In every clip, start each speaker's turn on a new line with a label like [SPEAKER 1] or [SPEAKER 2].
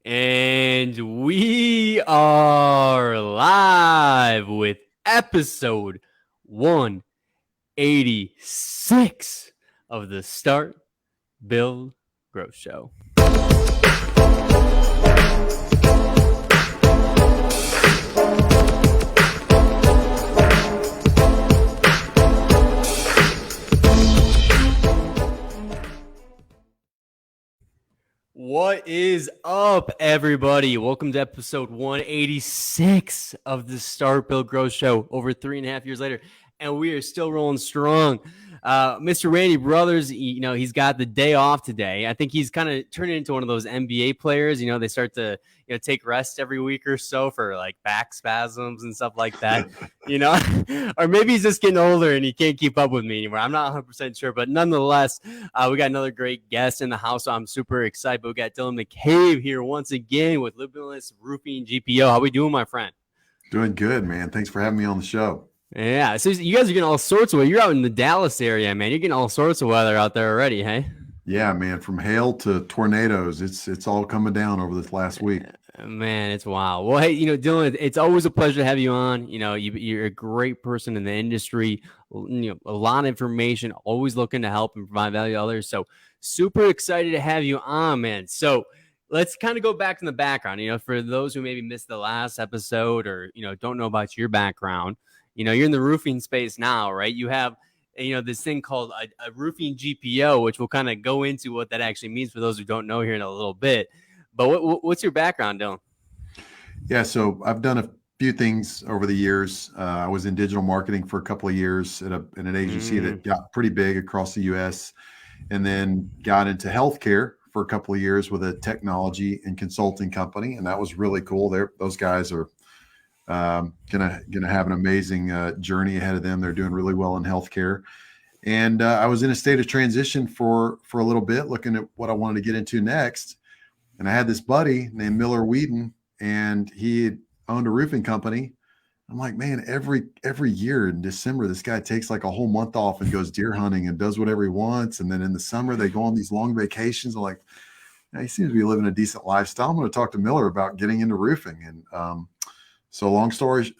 [SPEAKER 1] And we are live with episode 186 of the Start, Build, Grow Show. What is up, everybody? Welcome to episode 186 of the Start, Build, Grow Show over 3.5 years later, and we are still rolling strong. Mr. Randy Brothers, he's got the day off today. I think he's kind of turning into one of those NBA players. They start to take rest every week or so for like back spasms and stuff like that. Or maybe he's just getting older and he can't keep up with me anymore. I'm not 100% sure, but nonetheless, we got another great guest in the house. So I'm super excited. But we got Dylan McCabe here once again with Limitless Roofing GPO. How we doing, my friend?
[SPEAKER 2] Doing good, man. Thanks for having me on the show.
[SPEAKER 1] Yeah, so you guys are getting all sorts of weather. You're out in the Dallas area, man. You're getting all sorts of weather out there already, hey?
[SPEAKER 2] Yeah, man. From hail to tornadoes, it's all coming down over this last week.
[SPEAKER 1] Man, it's wild. Well, hey, Dylan, it's always a pleasure to have you on. You're a great person in the industry. A lot of information, always looking to help and provide value to others. So super excited to have you on, man. So let's kind of go back in the background. For those who maybe missed the last episode or don't know about your background. You're in the roofing space now, right? You have, this thing called a roofing GPO, which we'll kind of go into what that actually means for those who don't know here in a little bit. But what's your background, Dylan?
[SPEAKER 2] Yeah, so I've done a few things over the years. I was in digital marketing for a couple of years in an agency that got pretty big across the U.S. and then got into healthcare for a couple of years with a technology and consulting company, and that was really cool. Those guys are gonna have an amazing journey ahead of them. They're doing really well in healthcare, and I was in a state of transition for a little bit, looking at what I wanted to get into next. And I had this buddy named Miller Wheaton, and he owned a roofing company. I'm like, man, every year in December, this guy takes like a whole month off and goes deer hunting and does whatever he wants. And then in the summer, they go on these long vacations. I'm like, he seems to be living a decent lifestyle. I'm going to talk to Miller about getting into roofing. And so long story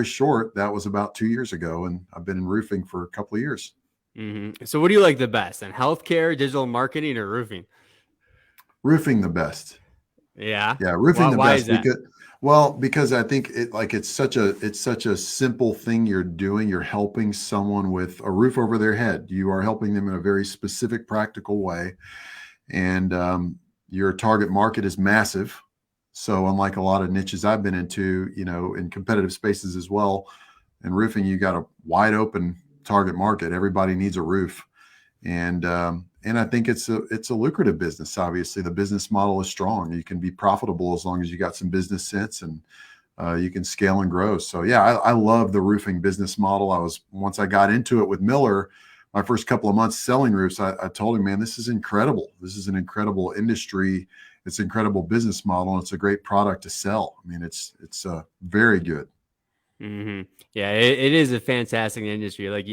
[SPEAKER 2] short, that was about 2 years ago, and I've been in roofing for a couple of years.
[SPEAKER 1] Mm-hmm. So what do you like the best, then? Healthcare, digital marketing, or roofing?
[SPEAKER 2] Roofing the best.
[SPEAKER 1] Yeah.
[SPEAKER 2] Roofing the best.
[SPEAKER 1] Is that?
[SPEAKER 2] Because I think it's such a simple thing you're doing. You're helping someone with a roof over their head. You are helping them in a very specific, practical way, and your target market is massive. So unlike a lot of niches I've been into, in competitive spaces as well, in roofing, you got a wide open target market. Everybody needs a roof. And I think it's a lucrative business. Obviously, the business model is strong. You can be profitable as long as you got some business sense, and you can scale and grow. So yeah, I love the roofing business model. Once I got into it with Miller, my first couple of months selling roofs, I told him, man, this is incredible. This is an incredible industry. It's an incredible business model, and it's a great product to sell. I mean, it's very good.
[SPEAKER 1] Mm-hmm. Yeah, it is a fantastic industry. Like,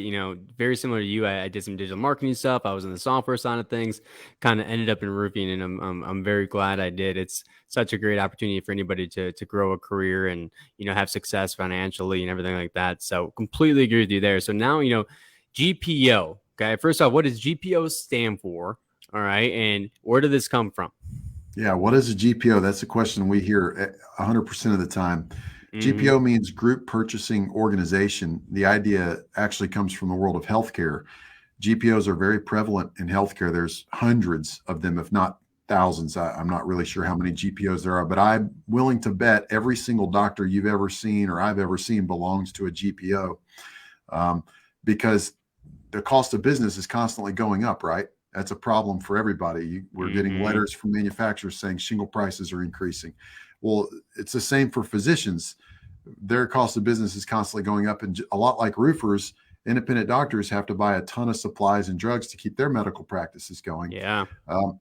[SPEAKER 1] very similar to you. I did some digital marketing stuff. I was in the software side of things, kind of ended up in roofing, and I'm very glad I did. It's such a great opportunity for anybody to grow a career and, have success financially and everything like that. So completely agree with you there. So now, GPO. Okay. First off, what does GPO stand for? All right. And where did this come from?
[SPEAKER 2] Yeah. What is a GPO? That's a question we hear 100% of the time. GPO means Group Purchasing Organization. The idea actually comes from the world of healthcare. GPOs are very prevalent in healthcare. There's hundreds of them, if not thousands. I'm not really sure how many GPOs there are, but I'm willing to bet every single doctor you've ever seen or I've ever seen belongs to a GPO, because the cost of business is constantly going up, right? That's a problem for everybody. We're getting letters from manufacturers saying shingle prices are increasing. Well, it's the same for physicians. Their cost of business is constantly going up. And a lot like roofers, independent doctors have to buy a ton of supplies and drugs to keep their medical practices going.
[SPEAKER 1] Yeah.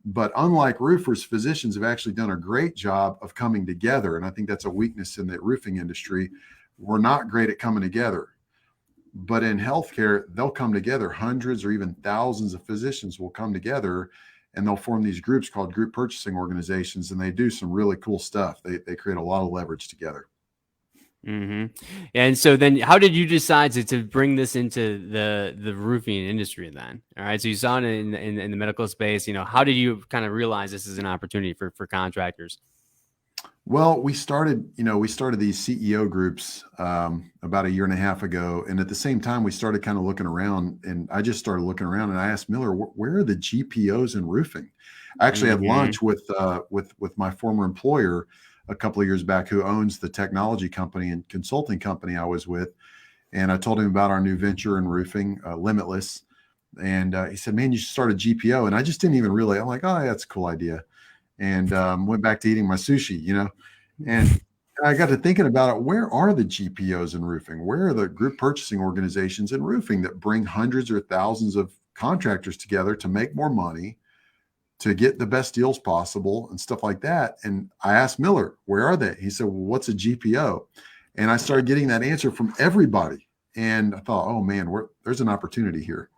[SPEAKER 2] But unlike roofers, physicians have actually done a great job of coming together. And I think that's a weakness in the roofing industry. We're not great at coming together. But in healthcare, they'll come together. Hundreds or even thousands of physicians will come together and they'll form these groups called group purchasing organizations, and they do some really cool stuff. They create a lot of leverage together.
[SPEAKER 1] And so then how did you decide to bring this into the roofing industry then? All right. So you saw it in the medical space, how did you kind of realize this is an opportunity for contractors?
[SPEAKER 2] Well, we started these CEO groups about a year and a half ago, and at the same time, we started kind of looking around. And I just started looking around, and I asked Miller, "Where are the GPOs in roofing?" I actually had lunch with my former employer a couple of years back, who owns the technology company and consulting company I was with, and I told him about our new venture in roofing, Limitless, and he said, "Man, you should start a GPO." And I just didn't even really. I'm like, "Oh, yeah, that's a cool idea." And went back to eating my sushi, and I got to thinking about it. Where are the GPOs in roofing? Where are the group purchasing organizations in roofing that bring hundreds or thousands of contractors together to make more money, to get the best deals possible and stuff like that? And I asked Miller, where are they? He said, well, what's a GPO? And I started getting that answer from everybody. And I thought, oh man, there's an opportunity here.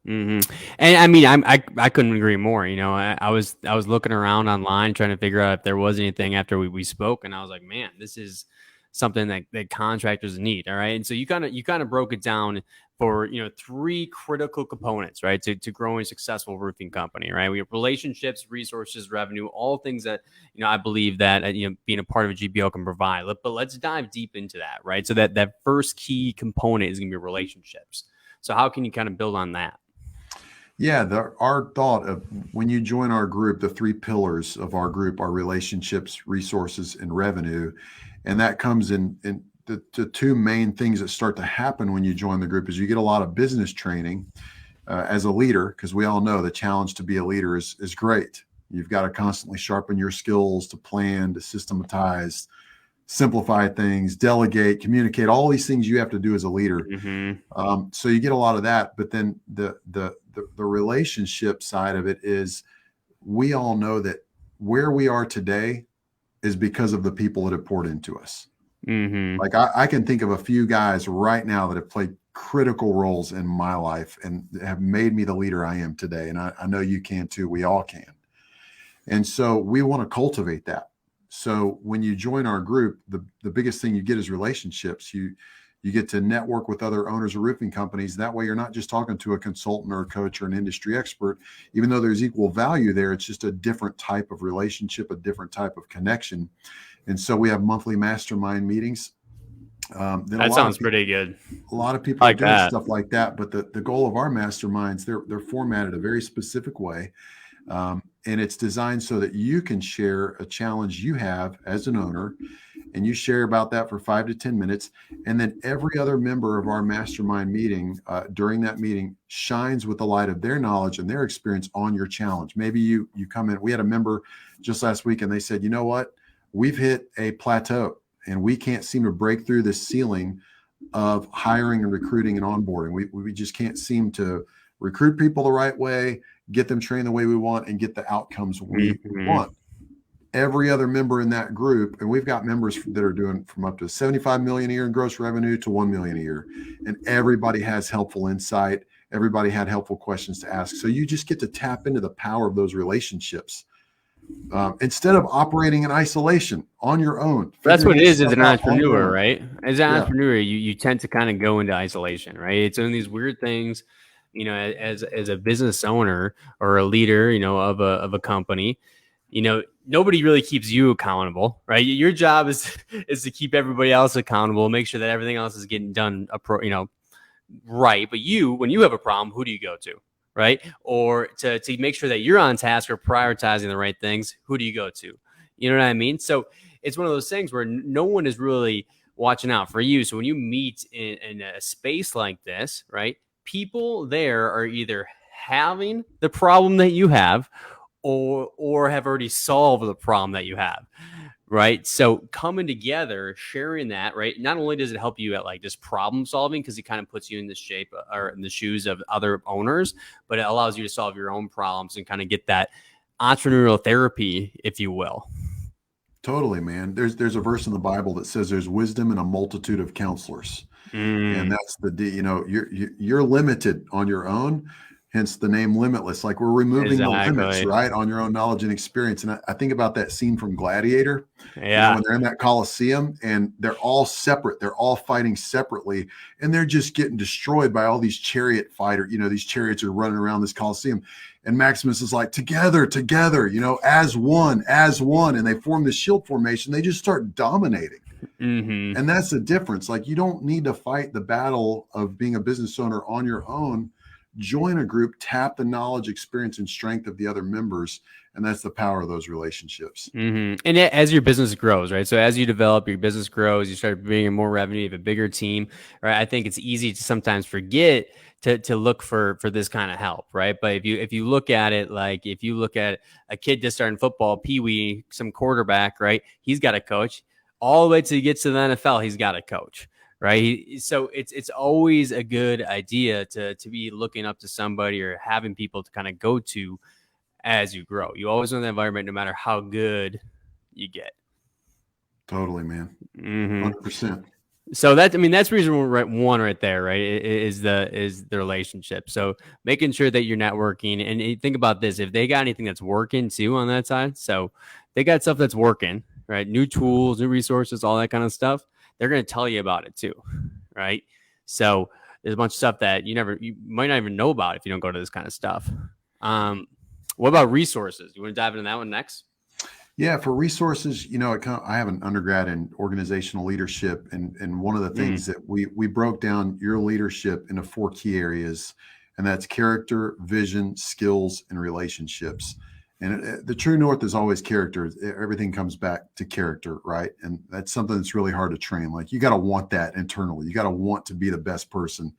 [SPEAKER 1] And I mean, I couldn't agree more. I was looking around online trying to figure out if there was anything after we spoke, and I was like, man, this is something that contractors need. All right, and so you kind of broke it down for 3 critical components, right, to growing a successful roofing company. Right, we have relationships, resources, revenue, all things that I believe that being a part of a GPO can provide. But let's dive deep into that. Right, so that first key component is going to be relationships. So how can you kind of build on that?
[SPEAKER 2] Yeah, our thought of when you join our group, the 3 pillars of our group are relationships, resources, and revenue. And that comes in the 2 main things that start to happen when you join the group is you get a lot of business training as a leader, because we all know the challenge to be a leader is great. You've got to constantly sharpen your skills to plan, to systematize, simplify things, delegate, communicate, all these things you have to do as a leader. So you get a lot of that, but then the relationship side of it is we all know that where we are today is because of the people that have poured into us. Like I can think of a few guys right now that have played critical roles in my life and have made me the leader I am today. And I know you can too. We all can. And so we want to cultivate that. So when you join our group, the biggest thing you get is relationships. You get to network with other owners of roofing companies. That way you're not just talking to a consultant or a coach or an industry expert. Even though there's equal value there, it's just a different type of relationship, a different type of connection. And so we have monthly mastermind meetings.
[SPEAKER 1] That sounds pretty good.
[SPEAKER 2] A lot of people
[SPEAKER 1] like
[SPEAKER 2] are doing
[SPEAKER 1] that.
[SPEAKER 2] stuff like that, but the goal of our masterminds, they're formatted a very specific way. And it's designed so that you can share a challenge you have as an owner, and you share about that for 5 to 10 minutes. And then every other member of our mastermind meeting during that meeting shines with the light of their knowledge and their experience on your challenge. Maybe you come in. We had a member just last week, and they said, you know what? We've hit a plateau, and we can't seem to break through the ceiling of hiring and recruiting and onboarding. We just can't seem to recruit people the right way, get them trained the way we want, and get the outcomes we want. Every other member in that group, and we've got members that are doing from up to 75 million a year in gross revenue to 1 million a year. And everybody has helpful insight. Everybody had helpful questions to ask. So you just get to tap into the power of those relationships instead of operating in isolation on your own.
[SPEAKER 1] That's what it is as an entrepreneur, right? As an entrepreneur, you tend to kind of go into isolation, right? It's one of these weird things, as a business owner or a leader, of a company, nobody really keeps you accountable, right? Your job is to keep everybody else accountable, make sure that everything else is getting done, right. But when you have a problem, who do you go to? Right? Or to make sure that you're on task or prioritizing the right things, who do you go to? You know what I mean? So it's one of those things where no one is really watching out for you. So when you meet in a space like this, right, people there are either having the problem that you have or have already solved the problem that you have. Right. So coming together, sharing that, right. Not only does it help you at like just problem solving, because it kind of puts you in the shape or in the shoes of other owners, but it allows you to solve your own problems and kind of get that entrepreneurial therapy, if you will.
[SPEAKER 2] Totally, man. There's a verse in the Bible that says there's wisdom in a multitude of counselors. And that's you're limited on your own. hence the name Limitless. Like we're removing the limits,
[SPEAKER 1] Exactly.
[SPEAKER 2] right, on your own knowledge and experience. And I think about that scene from Gladiator,
[SPEAKER 1] Yeah.
[SPEAKER 2] when they're in that Coliseum and they're all separate, they're all fighting separately, and they're just getting destroyed by all these chariot fighters. These chariots are running around this Coliseum. And Maximus is like, together, as one, and they form this shield formation. They just start dominating.
[SPEAKER 1] Mm-hmm.
[SPEAKER 2] And that's the difference. Like, you don't need to fight the battle of being a business owner on your own. Join a group, tap the knowledge, experience, and strength of the other members. And that's the power of those relationships.
[SPEAKER 1] Mm-hmm. And as your business grows, right? So as you develop, your business grows, you start bringing more revenue, you have a bigger team, right? I think it's easy to sometimes forget to look for this kind of help, right? But if you look at it, like if you look at a kid just starting football, peewee, some quarterback, right? He's got a coach. All the way till he gets to the NFL, he's got a coach, right? So it's always a good idea to be looking up to somebody or having people to kind of go to as you grow. You always want the environment, no matter how good you get.
[SPEAKER 2] Totally, man.
[SPEAKER 1] Mm-hmm.
[SPEAKER 2] 100%.
[SPEAKER 1] So that's reason one right there, right? Is the relationship. So making sure that you're networking, and think about this: if they got anything that's working too on that side, so they got stuff that's working, right? New tools, new resources, all that kind of stuff. They're going to tell you about it too, right? So there's a bunch of stuff that you might not even know about if you don't go to this kind of stuff. What about resources? You want to dive into that one next?
[SPEAKER 2] Yeah, for resources, I have an undergrad in organizational leadership, and one of the things that we broke down your leadership into 4 key areas, and that's character, vision, skills, and relationships. And the true north is always character. Everything comes back to character, right? And that's something that's really hard to train. Like, you got to want that internally. You got to want to be the best person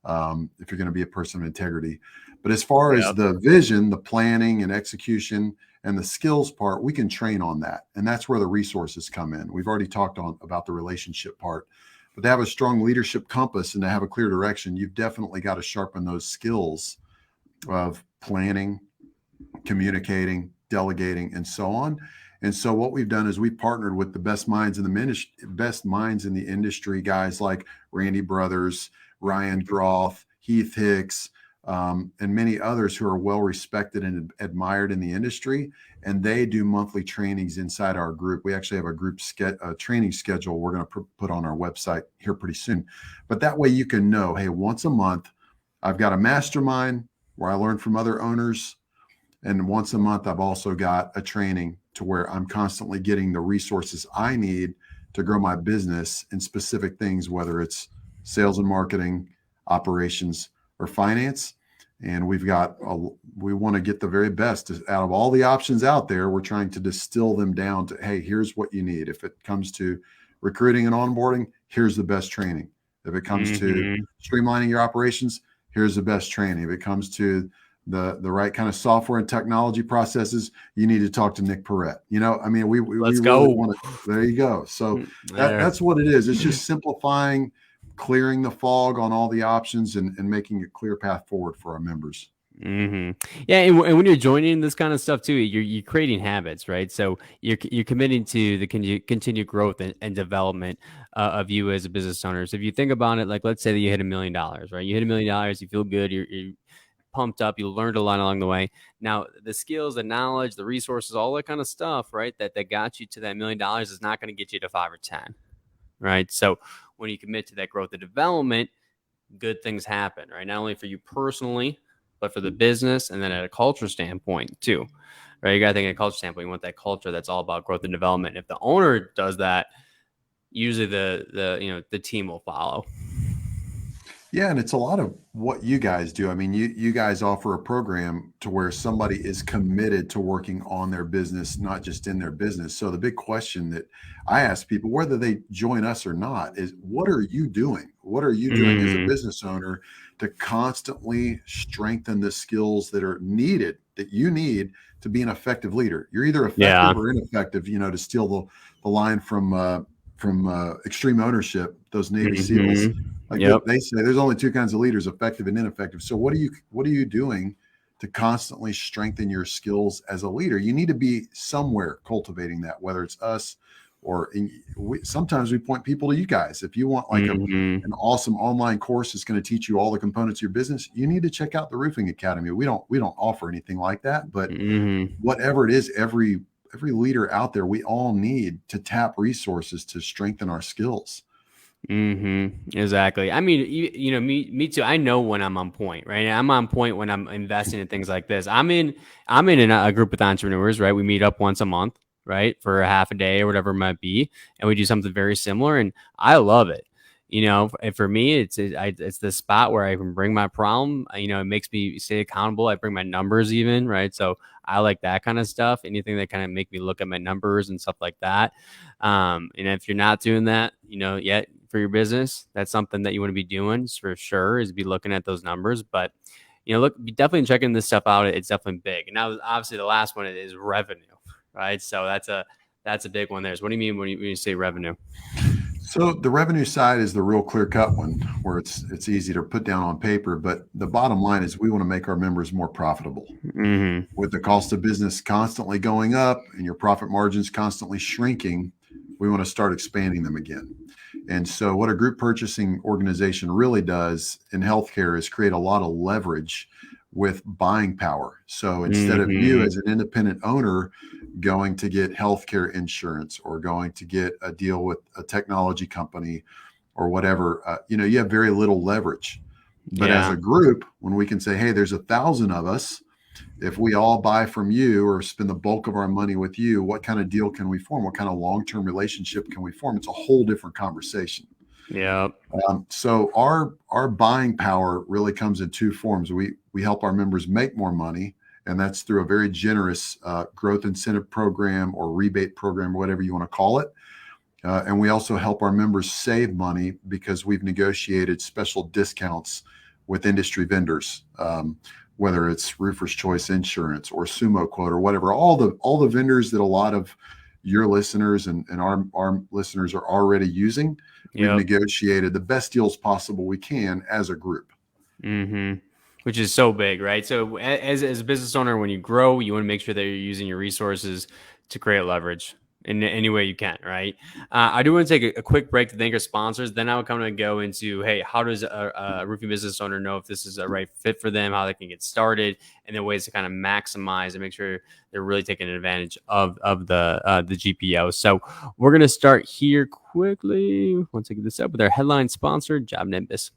[SPEAKER 2] if you're going to be a person of integrity. But as far as the vision, the planning and execution, and the skills part, we can train on that. And that's where the resources come in. We've already talked about the relationship part, but to have a strong leadership compass and to have a clear direction, you've definitely got to sharpen those skills of planning, communicating, delegating, and so on. And so what we've done is we partnered with the best minds in the industry, guys like Randy Brothers, Ryan Groff, Heath Hicks, and many others who are well respected and admired in the industry. And they do monthly trainings inside our group. We actually have a group training schedule we're going to put on our website here pretty soon. But that way you can know, hey, once a month, I've got a mastermind where I learn from other owners. And once a month, I've also got a training to where I'm constantly getting the resources I need to grow my business in specific things, whether it's sales and marketing, operations, or finance. And we want to get the very best out of all the options out there. We're trying to distill them down to, hey, here's what you need. If it comes to recruiting and onboarding, here's the best training. If it comes to streamlining your operations, here's the best training. If it comes to the right kind of software and technology processes, you need to talk to Nick Perrette. We
[SPEAKER 1] Let's
[SPEAKER 2] really
[SPEAKER 1] go.
[SPEAKER 2] want to. There you go. So that's what it is. It's just simplifying, clearing the fog on all the options, and making a clear path forward for our members.
[SPEAKER 1] Yeah, and when you're joining this kind of stuff too, you're creating habits, right? So you're committing to the continued growth and development of you as a business owner. So if you think about it, like let's say that you hit $1 million, right? You hit $1 million, you feel good, you're pumped up, you learned a lot along the way. Now the skills, the knowledge, the resources, all that kind of stuff, right? That got you to that $1 million is not going to get you to 5 or 10, right? So when you commit to that growth and development, good things happen, right? Not only for you personally, but for the business, and then at a culture standpoint too, right? You got to think at a culture standpoint, you want that culture that's all about growth and development. If the owner does that, usually the team will follow.
[SPEAKER 2] Yeah, and it's a lot of what you guys do. I mean, you guys offer a program to where somebody is committed to working on their business, not just in their business. So the big question that I ask people, whether they join us or not, is what are you doing? What are you doing as a business owner to constantly strengthen the skills that are needed, that you need to be an effective leader? You're either effective or ineffective, to steal the line from Extreme Ownership, those Navy SEALs. Like they say, there's only 2 kinds of leaders: effective and ineffective. So what are you doing to constantly strengthen your skills as a leader? You need to be somewhere cultivating that, whether it's us or sometimes we point people to you guys. If you want like an awesome online course that's going to teach you all the components of your business, you need to check out the Roofing Academy. We don't offer anything like that, but whatever it is, every leader out there, we all need to tap resources to strengthen our skills.
[SPEAKER 1] Exactly. I mean, me too. I know when I'm on point, right? I'm on point when I'm investing in things like this. I'm in a group with entrepreneurs, right? We meet up once a month, right? For a half a day or whatever it might be. And we do something very similar. And I love it. And for me, it's the spot where I can bring my problem. It makes me stay accountable. I bring my numbers even, right? So I like that kind of stuff. Anything that kind of make me look at my numbers and stuff like that. And if you're not doing that, yet for your business, that's something that you want to be doing for sure, is be looking at those numbers. But, be definitely checking this stuff out. It's definitely big. And now, obviously, the last one is revenue, right? So that's a big one there. So what do you mean when you say revenue?
[SPEAKER 2] So the revenue side is the real clear-cut one, where it's easy to put down on paper. But the bottom line is we want to make our members more profitable. With the cost of business constantly going up and your profit margins constantly shrinking, we want to start expanding them again. And so what a group purchasing organization really does in healthcare is create a lot of leverage with buying power. So instead of you as an independent owner going to get healthcare insurance or going to get a deal with a technology company or whatever, you have very little leverage. But as a group, when we can say, hey, there's 1,000 of us, if we all buy from you or spend the bulk of our money with you, what kind of deal can we form? What kind of long-term relationship can we form? It's a whole different conversation.
[SPEAKER 1] Yeah.
[SPEAKER 2] So our buying power really comes in two forms. We help our members make more money, and that's through a very generous growth incentive program or rebate program, whatever you want to call it. And we also help our members save money because we've negotiated special discounts with industry vendors, whether it's Roofer's Choice Insurance or Sumo Quote or whatever. All the vendors that a lot of your listeners and our listeners are already using. We've negotiated the best deals possible we can as a group.
[SPEAKER 1] Which is so big, right? So as a business owner, when you grow, you want to make sure that you're using your resources to create leverage in any way you can, right? I do want to take a quick break to thank our sponsors. Then I will come and go into, hey, how does a roofing business owner know if this is a right fit for them, how they can get started, and then ways to kind of maximize and make sure they're really taking advantage of the GPO. So we're going to start here quickly. Once I get this up with our headline sponsor, Job Nimbus.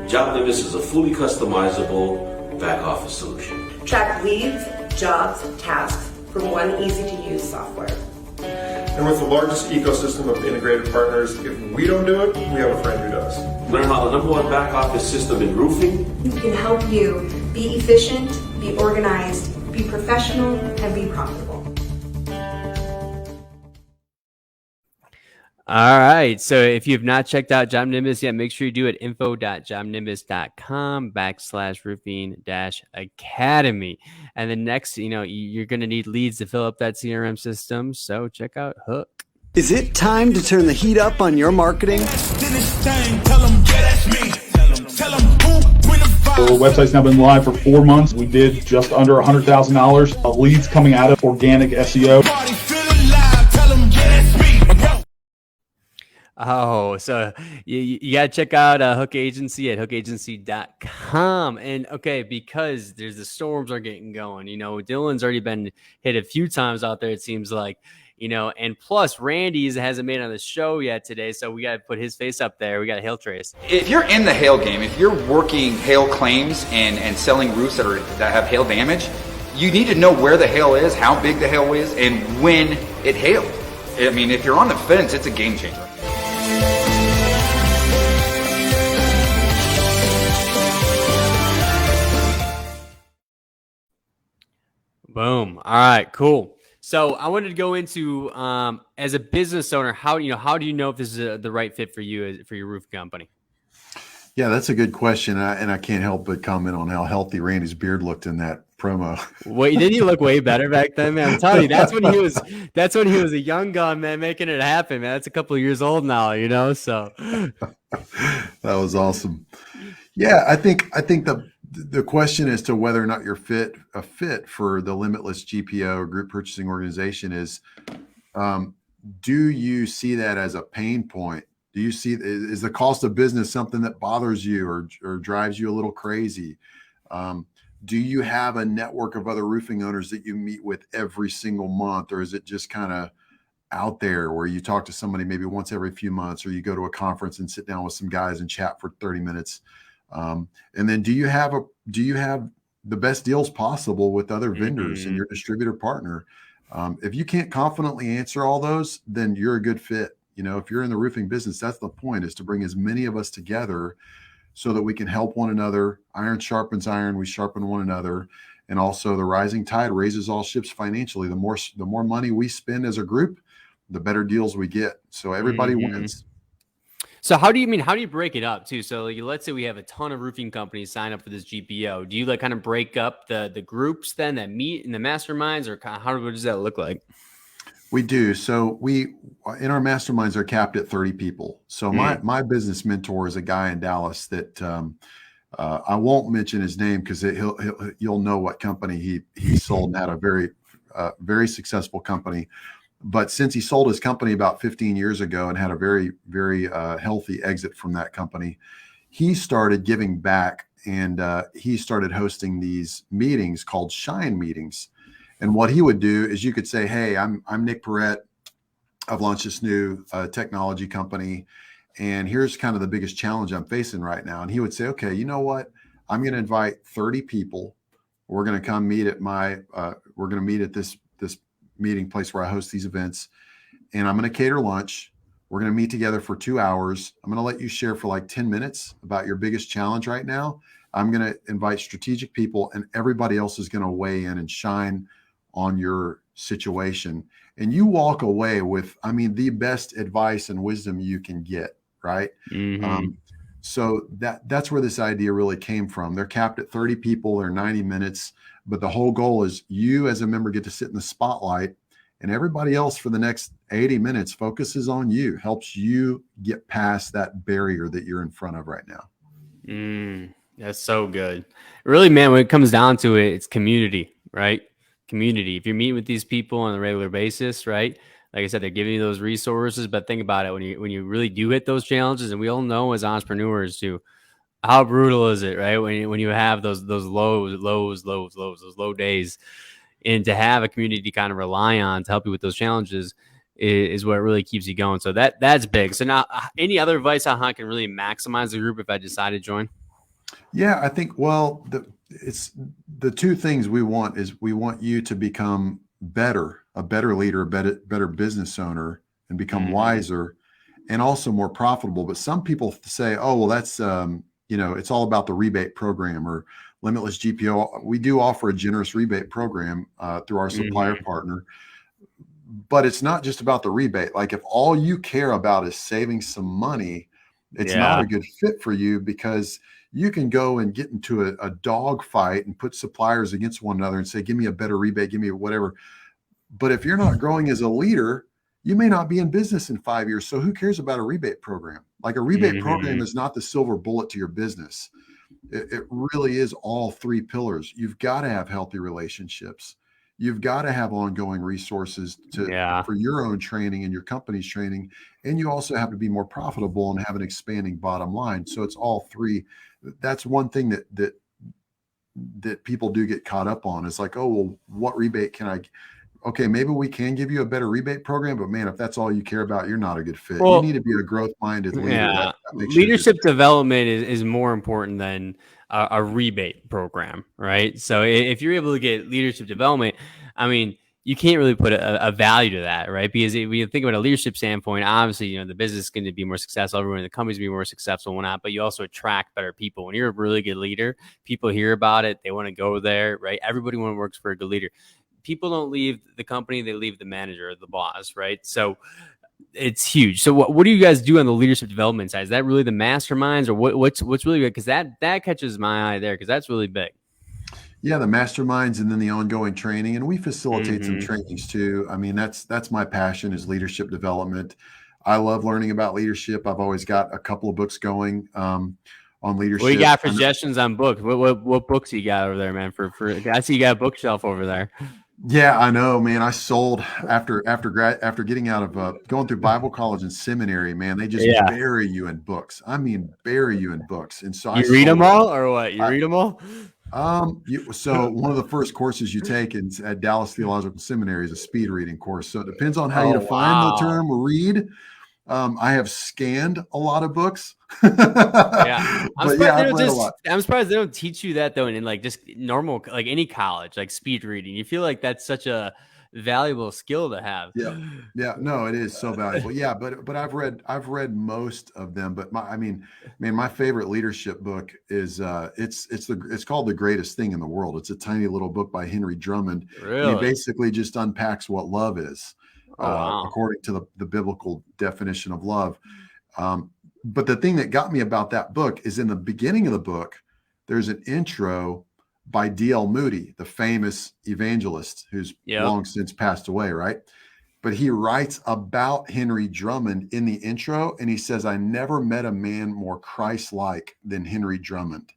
[SPEAKER 3] Job Nimbus is a fully customizable back office solution.
[SPEAKER 4] Track leads, jobs, tasks from one easy-to-use software.
[SPEAKER 5] And with the largest ecosystem of integrated partners, if we don't do it, we have a friend who does.
[SPEAKER 3] Learn how the #1 back office system in roofing
[SPEAKER 4] can help you be efficient, be organized, be professional, and be profitable.
[SPEAKER 1] All right. So if you have not checked out Job Nimbus yet, make sure you do it. info.jobnimbus.com/roofing-academy. And then next, you're going to need leads to fill up that CRM system. So check out Hook.
[SPEAKER 6] Is it time to turn the heat up on your marketing?
[SPEAKER 7] Our website's now been live for 4 months. We did just under $100,000 of leads coming out of organic SEO.
[SPEAKER 1] Oh, so you got to check out Hook Agency at hookagency.com. And okay, because there's the storms are getting going, Dylan's already been hit a few times out there, it seems like, and plus Randy's hasn't made it on the show yet today. So we got to put his face up there. We got a hail trace.
[SPEAKER 8] If you're in the hail game, if you're working hail claims and selling roofs that have hail damage, you need to know where the hail is, how big the hail is, and when it hailed. I mean, if you're on the fence, it's a game changer.
[SPEAKER 1] Boom. All right, cool. So I wanted to go into, as a business owner, how do you know if this is the right fit for you, for your roof company?
[SPEAKER 2] Yeah, that's a good question. And I can't help but comment on how healthy Randy's beard looked in that promo.
[SPEAKER 1] Wait, didn't he look way better back then, man? I'm telling you, that's when he was a young gun, man, making it happen, man. That's a couple of years old now, so.
[SPEAKER 2] That was awesome. Yeah, I think The question as to whether or not you're a fit for the Limitless GPO or group purchasing organization is, do you see that as a pain point? Do you see, is the cost of business something that bothers you or drives you a little crazy? Do you have a network of other roofing owners that you meet with every single month, or is it just kind of out there where you talk to somebody maybe once every few months, or you go to a conference and sit down with some guys and chat for 30 minutes? And then do you have the best deals possible with other vendors and your distributor partner? If you can't confidently answer all those, then you're a good fit. You know, if you're in the roofing business, that's the point, is to bring as many of us together so that we can help one another. Iron sharpens iron, we sharpen one another. And also the rising tide raises all ships financially. The more money we spend as a group, the better deals we get. So everybody wins.
[SPEAKER 1] So how do you break it up too? So let's say we have a ton of roofing companies sign up for this GPO. Do you like kind of break up the groups then that meet in the masterminds, or kind of what does that look like?
[SPEAKER 2] We do. So we, in our masterminds, are capped at 30 people. So my business mentor is a guy in Dallas that I won't mention his name because you'll know what company he sold and had a very successful company. But since he sold his company about 15 years ago and had a very, very healthy exit from that company, he started giving back, and he started hosting these meetings called Shine meetings. And what he would do is, you could say, hey, I'm Nick Perrette. I've launched this new technology company, and here's kind of the biggest challenge I'm facing right now. And he would say, okay, you know what? I'm going to invite 30 people. We're going to come meet at we're going to meet at this meeting place where I host these events, and I'm going to cater lunch. We're going to meet together for 2 hours. I'm going to let you share for like 10 minutes about your biggest challenge right now. I'm going to invite strategic people, and everybody else is going to weigh in and shine on your situation. And you walk away with, the best advice and wisdom you can get, right? So that's where this idea really came from. They're capped at 30 people, they're 90 minutes, but the whole goal is you as a member get to sit in the spotlight, and everybody else for the next 80 minutes focuses on you, helps you get past that barrier that you're in front of right now.
[SPEAKER 1] That's so good. Really, man, when it comes down to it, it's community, right? Community. If you're meeting with these people on a regular basis, right? Like I said, they're giving you those resources, but think about it, when you really do hit those challenges, and we all know as entrepreneurs too, how brutal is it, right? When you have those lows, those low days, and to have a community to kind of rely on to help you with those challenges is what really keeps you going. So that's big. So now, any other advice on how I can really maximize the group if I decide to join?
[SPEAKER 2] Yeah, I think, well, it's the two things we want is we want you to become a better leader, a better business owner, and become wiser and also more profitable. But some people say, oh, well, that's, it's all about the rebate program or Limitless GPO. We do offer a generous rebate program through our supplier partner, but it's not just about the rebate. Like, if all you care about is saving some money, it's not a good fit for you, because you can go and get into a dog fight and put suppliers against one another and say, give me a better rebate, give me whatever. But if you're not growing as a leader, you may not be in business in 5 years. So who cares about a rebate program? Like, a rebate program is not the silver bullet to your business. It really is all three pillars. You've got to have healthy relationships. You've got to have ongoing resources for your own training and your company's training. And you also have to be more profitable and have an expanding bottom line. So it's all three. That's one thing that people do get caught up on. It's like, oh, well, what rebate can I? Okay, maybe we can give you a better rebate program, but man, if that's all you care about, you're not a good fit. You need to be a growth-minded leader.
[SPEAKER 1] Yeah, leadership development is more important than a rebate program, right? So if you're able to get leadership development, you can't really put a value to that, right? Because if you think about a leadership standpoint, obviously, the business is going to be more successful. Everyone in the company is going to be more successful, whatnot. But you also attract better people. When you're a really good leader, people hear about it. They want to go there, right? Everybody works for a good leader. People don't leave the company; they leave the manager or the boss, right? So it's huge. So what do you guys do on the leadership development side? Is that really the masterminds, or what's really good? Because that catches my eye there, because that's really big.
[SPEAKER 2] Yeah, the masterminds and then the ongoing training, and we facilitate some trainings too. That's my passion, is leadership development. I love learning about leadership. I've always got a couple of books going. on leadership.
[SPEAKER 1] What you got for suggestions on books? What books you got over there, man? For I see you got a bookshelf over there.
[SPEAKER 2] Yeah, I know, man. I sold after getting out of going through Bible college and seminary, man. They just bury you in books. I mean, bury you in books. And so
[SPEAKER 1] you read them all, or what? You read them all?
[SPEAKER 2] So one of the first courses you take at Dallas Theological Seminary is a speed reading course. So it depends on how you define the term read. I have scanned a lot of books.
[SPEAKER 1] Yeah, I'm surprised they don't teach you that though in like just normal, like any college, like speed reading. You feel like that's such a valuable skill to have.
[SPEAKER 2] Yeah, no, it is so valuable. Yeah, but I've read most of them. But my favorite leadership book is it's called The Greatest Thing in the World. It's a tiny little book by Henry Drummond.
[SPEAKER 1] Really?
[SPEAKER 2] He basically just unpacks what love is. According to the biblical definition of love. But the thing that got me about that book is in the beginning of the book, there's an intro by D.L. Moody, the famous evangelist who's long since passed away, right? But he writes about Henry Drummond in the intro, and he says, I never met a man more Christ-like than Henry Drummond.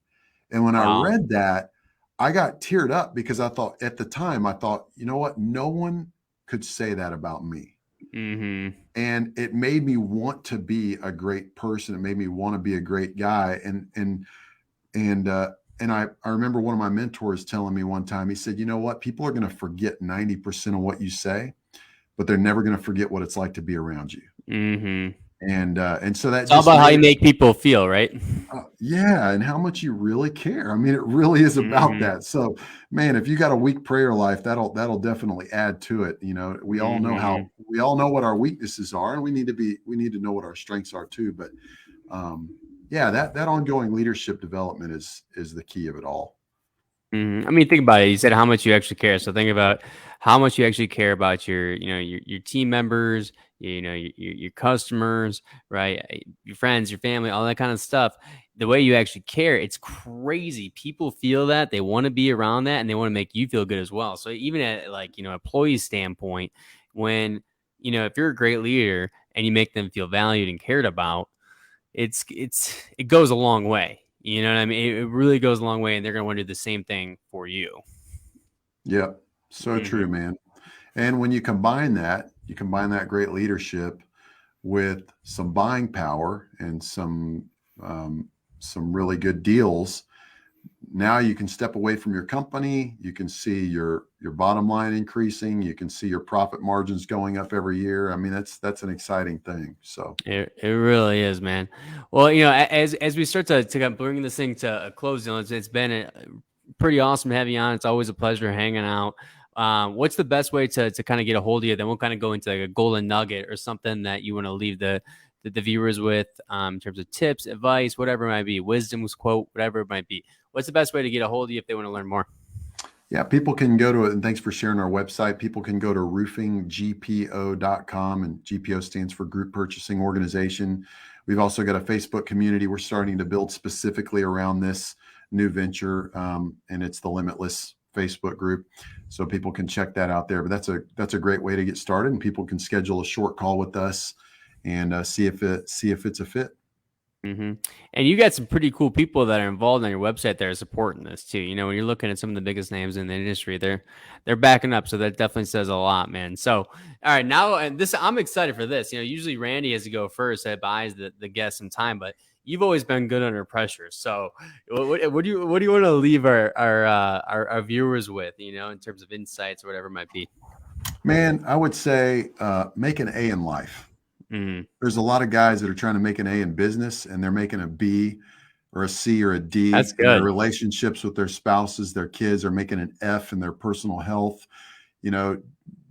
[SPEAKER 2] And when I read that, I got teared up because I thought, you know what? No one could say that about me.
[SPEAKER 1] Mm-hmm.
[SPEAKER 2] And it made me want to be a great person. It made me want to be a great guy. And I remember one of my mentors telling me one time, he said, you know what? People are going to forget 90% of what you say, but they're never going to forget what it's like to be around you.
[SPEAKER 1] Mm-hmm.
[SPEAKER 2] And so that's
[SPEAKER 1] all about how you make people feel, right?
[SPEAKER 2] And how much you really care. I mean, it really is about that. So, man, if you got a weak prayer life, that'll definitely add to it. You know, we all know what our weaknesses are, and we need to know what our strengths are too. But that ongoing leadership development is the key of it all.
[SPEAKER 1] I mean, think about it. You said how much you actually care. So think about how much you actually care about your team members, your customers, right? Your friends, your family, all that kind of stuff. The way you actually care, it's crazy. People feel that, they want to be around that, and they want to make you feel good as well. So even at employee standpoint, when if you're a great leader and you make them feel valued and cared about, it goes a long way. You know what I mean? It really goes a long way, and they're going to want to do the same thing for you.
[SPEAKER 2] Yeah, so true, man. And when you combine that great leadership with some buying power and some really good deals, now you can step away from your company. You can see your bottom line increasing. You can see your profit margins going up every year. I mean, that's an exciting thing. So
[SPEAKER 1] it really is, man. Well, as we start to bring this thing to a close, it's been pretty awesome to have you on. It's always a pleasure hanging out. What's the best way to kind of get a hold of you? Then we'll kind of go into like a golden nugget or something that you want to leave the viewers with in terms of tips, advice, whatever it might be, wisdom's quote, whatever it might be. What's the best way to get a hold of you if they want to learn more?
[SPEAKER 2] Yeah, people can go to it. And thanks for sharing our website. People can go to roofinggpo.com, and GPO stands for Group Purchasing Organization. We've also got a Facebook community we're starting to build specifically around this new venture. And it's the Limitless Facebook group. So people can check that out there. But that's a great way to get started, and people can schedule a short call with us and see if it's a fit.
[SPEAKER 1] Mm-hmm. And you got some pretty cool people that are involved on your website that are supporting this too. When you're looking at some of the biggest names in the industry, they're backing up. So that definitely says a lot, man. So, all right, now, and I'm excited for this. Usually Randy has to go first. That buys the guests some time, but you've always been good under pressure. So what do you want to leave our viewers with, in terms of insights or whatever it might be?
[SPEAKER 2] Man, I would say make an A in life. There's a lot of guys that are trying to make an A in business, and they're making a B or a C or a D.
[SPEAKER 1] That's good.
[SPEAKER 2] In their relationships with their spouses, their kids are making an F in their personal health.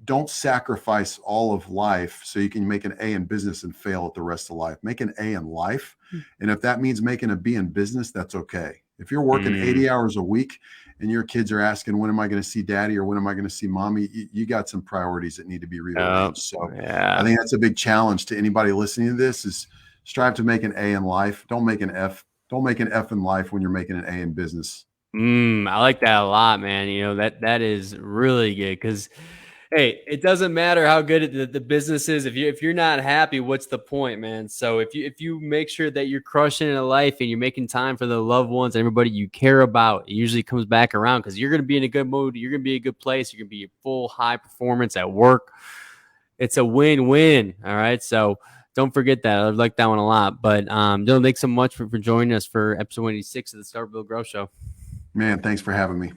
[SPEAKER 2] Don't sacrifice all of life so you can make an A in business and fail at the rest of life. Make an A in life. And if that means making a B in business, that's okay. If you're working 80 hours a week and your kids are asking, when am I going to see daddy or when am I going to see mommy? You got some priorities that need to be rearranged. So I think that's a big challenge to anybody listening to this is strive to make an A in life. Don't make an F. Don't make an F in life when you're making an A in business.
[SPEAKER 1] I like that a lot, man. That is really good because Hey, it doesn't matter how good the business is. If you're not happy, what's the point, man? So if you make sure that you're crushing in life and you're making time for the loved ones and everybody you care about, it usually comes back around because you're going to be in a good mood. You're going to be in a good place. You're going to be full high performance at work. It's a win-win. All right. So don't forget that. I like that one a lot. But Dylan, thanks so much for joining us for episode 186 of the Starkville Growth Show.
[SPEAKER 2] Man, thanks for having me.